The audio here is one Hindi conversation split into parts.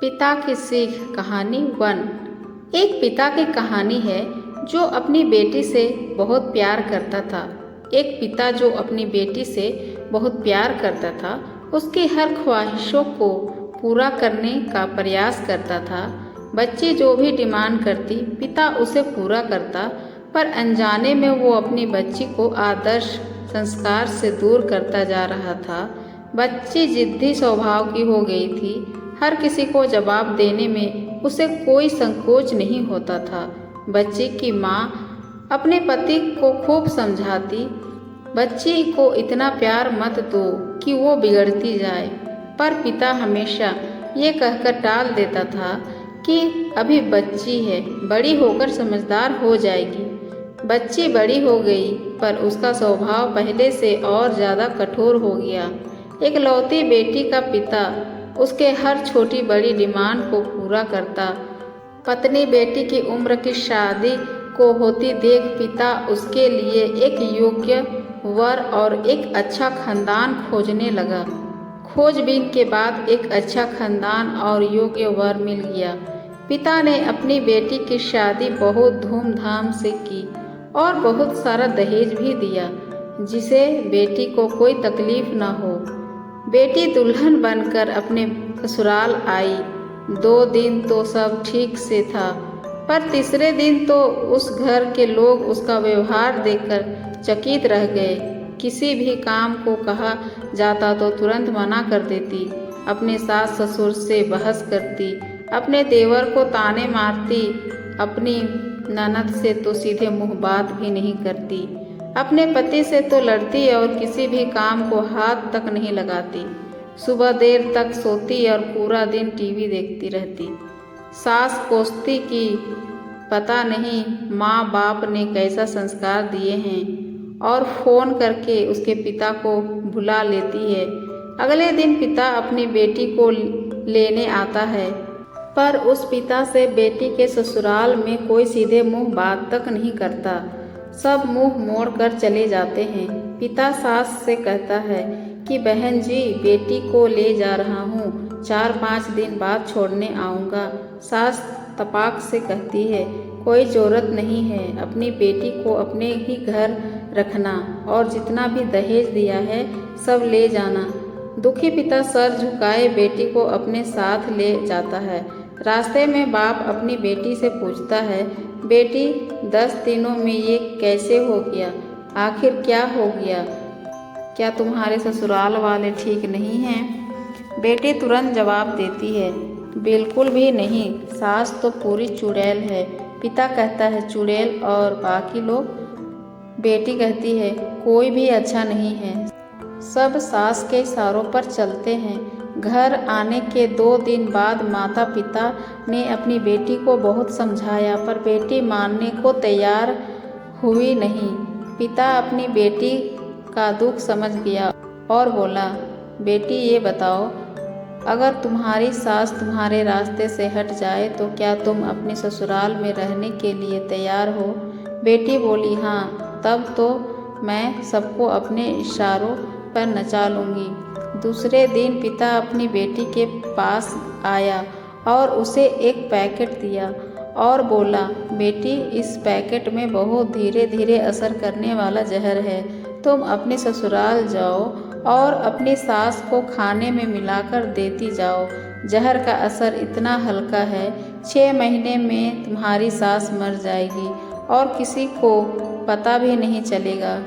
पिता की सीख कहानी 1। एक पिता की कहानी है जो अपनी बेटी से बहुत प्यार करता था। एक पिता जो अपनी बेटी से बहुत प्यार करता था, उसकी हर ख्वाहिशों को पूरा करने का प्रयास करता था। बच्ची जो भी डिमांड करती, पिता उसे पूरा करता, पर अनजाने में वो अपनी बच्ची को आदर्श संस्कार से दूर करता जा रहा था। बच्ची जिद्दी स्वभाव की हो गई थी। हर किसी को जवाब देने में उसे कोई संकोच नहीं होता था। बच्ची की माँ अपने पति को खूब समझाती, बच्ची को इतना प्यार मत दो कि वो बिगड़ती जाए, पर पिता हमेशा ये कहकर टाल देता था कि अभी बच्ची है, बड़ी होकर समझदार हो जाएगी। बच्ची बड़ी हो गई, पर उसका स्वभाव पहले से और ज़्यादा कठोर हो गया। इकलौती बेटी का पिता उसके हर छोटी बड़ी डिमांड को पूरा करता। पत्नी बेटी की उम्र की शादी को होती देख पिता उसके लिए एक योग्य वर और एक अच्छा खानदान खोजने लगा। खोजबीन के बाद एक अच्छा खानदान और योग्य वर मिल गया। पिता ने अपनी बेटी की शादी बहुत धूमधाम से की और बहुत सारा दहेज भी दिया, जिसे बेटी को कोई तकलीफ न हो। बेटी दुल्हन बनकर अपने ससुराल आई। 2 दिन तो सब ठीक से था, पर तीसरे दिन तो उस घर के लोग उसका व्यवहार देखकर चकित रह गए। किसी भी काम को कहा जाता तो तुरंत मना कर देती, अपने सास ससुर से बहस करती, अपने देवर को ताने मारती, अपनी ननद से तो सीधे मुंह बात भी नहीं करती, अपने पति से तो लड़ती और किसी भी काम को हाथ तक नहीं लगाती। सुबह देर तक सोती और पूरा दिन टीवी देखती रहती। सास कोसती कि पता नहीं माँ बाप ने कैसा संस्कार दिए हैं, और फ़ोन करके उसके पिता को भुला लेती है। अगले दिन पिता अपनी बेटी को लेने आता है, पर उस पिता से बेटी के ससुराल में कोई सीधे मुंह बात तक नहीं करता। सब मुंह मोड़ कर चले जाते हैं। पिता सास से कहता है कि बहन जी, बेटी को ले जा रहा हूँ, 4-5 दिन बाद छोड़ने आऊँगा। सास तपाक से कहती है, कोई ज़रूरत नहीं है, अपनी बेटी को अपने ही घर रखना और जितना भी दहेज दिया है सब ले जाना। दुखी पिता सर झुकाए बेटी को अपने साथ ले जाता है। रास्ते में बाप अपनी बेटी से पूछता है, बेटी 10 दिनों में ये कैसे हो गया? आखिर क्या हो गया? क्या तुम्हारे ससुराल वाले ठीक नहीं हैं? बेटी तुरंत जवाब देती है, बिल्कुल भी नहीं, सास तो पूरी चुड़ैल है। पिता कहता है, चुड़ैल और बाकी लोग? बेटी कहती है, कोई भी अच्छा नहीं है, सब सास के इशारों पर चलते हैं। घर आने के 2 दिन बाद माता पिता ने अपनी बेटी को बहुत समझाया, पर बेटी मानने को तैयार हुई नहीं। पिता अपनी बेटी का दुख समझ गया और बोला, बेटी ये बताओ, अगर तुम्हारी सास तुम्हारे रास्ते से हट जाए तो क्या तुम अपने ससुराल में रहने के लिए तैयार हो? बेटी बोली, हाँ, तब तो मैं सबको अपने इशारों पर नचा लूँगी। दूसरे दिन पिता अपनी बेटी के पास आया और उसे एक पैकेट दिया और बोला, बेटी, इस पैकेट में बहुत धीरे धीरे असर करने वाला जहर है। तुम अपने ससुराल जाओ और अपनी सास को खाने में मिलाकर देती जाओ। जहर का असर इतना हल्का है, 6 महीने में तुम्हारी सास मर जाएगी और किसी को पता भी नहीं चलेगा,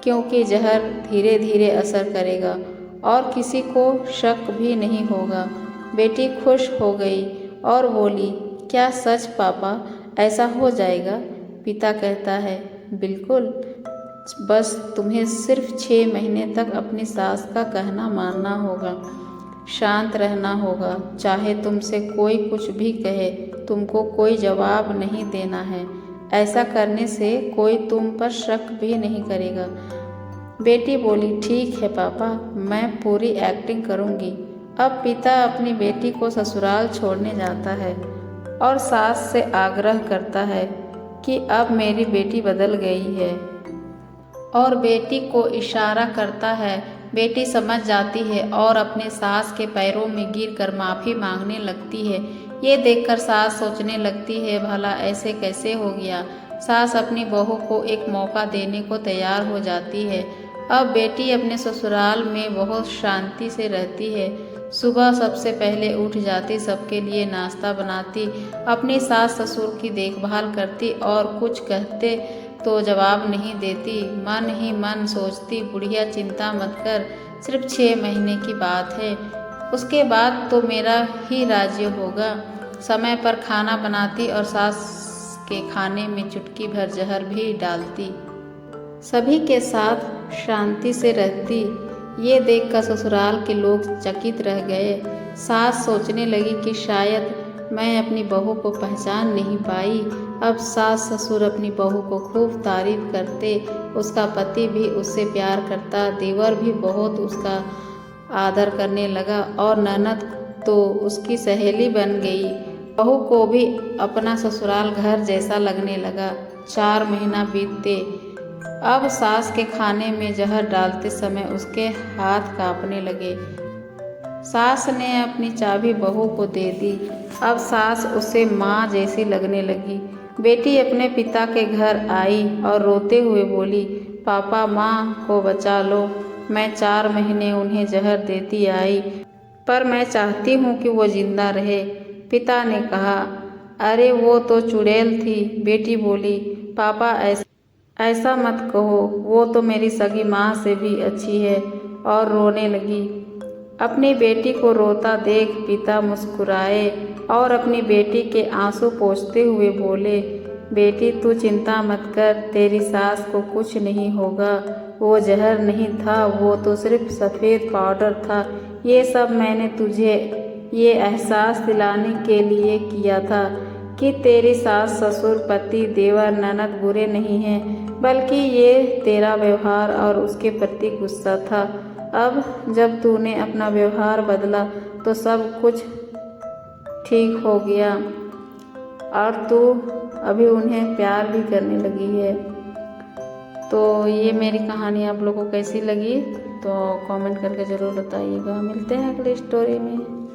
क्योंकि जहर धीरे धीरे असर करेगा और किसी को शक भी नहीं होगा। बेटी खुश हो गई और बोली, क्या सच पापा, ऐसा हो जाएगा? पिता कहता है, बिल्कुल, बस तुम्हें सिर्फ 6 महीने तक अपनी सास का कहना मानना होगा, शांत रहना होगा। चाहे तुमसे कोई कुछ भी कहे, तुमको कोई जवाब नहीं देना है। ऐसा करने से कोई तुम पर शक भी नहीं करेगा। बेटी बोली, ठीक है पापा, मैं पूरी एक्टिंग करूँगी। अब पिता अपनी बेटी को ससुराल छोड़ने जाता है और सास से आग्रह करता है कि अब मेरी बेटी बदल गई है, और बेटी को इशारा करता है बेटी समझ जाती है और अपने सास के पैरों में गिरकर माफ़ी मांगने लगती है। ये देखकर सास सोचने लगती है, भला ऐसे कैसे हो गया। सास अपनी बहू को एक मौका देने को तैयार हो जाती है। अब बेटी अपने ससुराल में बहुत शांति से रहती है। सुबह सबसे पहले उठ जाती, सबके लिए नाश्ता बनाती, अपनी सास ससुर की देखभाल करती और कुछ कहते तो जवाब नहीं देती। मन ही मन सोचती, बुढ़िया चिंता मत कर, सिर्फ 6 महीने की बात है, उसके बाद तो मेरा ही राज्य होगा। समय पर खाना बनाती और सास के खाने में चुटकी भर जहर भी डालती। सभी के साथ शांति से रहती। ये देखकर ससुराल के लोग चकित रह गए। सास सोचने लगी कि शायद मैं अपनी बहू को पहचान नहीं पाई। अब सास ससुर अपनी बहू को खूब तारीफ करते, उसका पति भी उससे प्यार करता, देवर भी बहुत उसका आदर करने लगा और ननद तो उसकी सहेली बन गई। बहू को भी अपना ससुराल घर जैसा लगने लगा। 4 महीना बीतते। अब सास के खाने में जहर डालते समय उसके हाथ कांपने लगे। सास ने अपनी चाबी बहू को दे दी। अब सास उसे माँ जैसी लगने लगी। बेटी अपने पिता के घर आई और रोते हुए बोली, पापा माँ को बचा लो। मैं 4 महीने उन्हें जहर देती आई, पर मैं चाहती हूँ कि वो जिंदा रहे। पिता ने कहा, अरे वो तो चुड़ैल थी। बेटी बोली, पापा ऐसा मत कहो, वो तो मेरी सगी माँ से भी अच्छी है। और रोने लगी। अपनी बेटी को रोता देख पिता मुस्कुराए और अपनी बेटी के आंसू पोंछते हुए बोले, बेटी तू चिंता मत कर, तेरी सास को कुछ नहीं होगा। वो जहर नहीं था, वो तो सिर्फ सफ़ेद पाउडर था। ये सब मैंने तुझे ये एहसास दिलाने के लिए किया था कि तेरी सास ससुर पति देवर ननद बुरे नहीं हैं, बल्कि ये तेरा व्यवहार और उसके प्रति गुस्सा था। अब जब तूने अपना व्यवहार बदला तो सब कुछ ठीक हो गया और तू अभी उन्हें प्यार भी करने लगी है। तो ये मेरी कहानी आप लोगों को कैसी लगी तो कमेंट करके ज़रूर बताइएगा। मिलते हैं अगली स्टोरी में।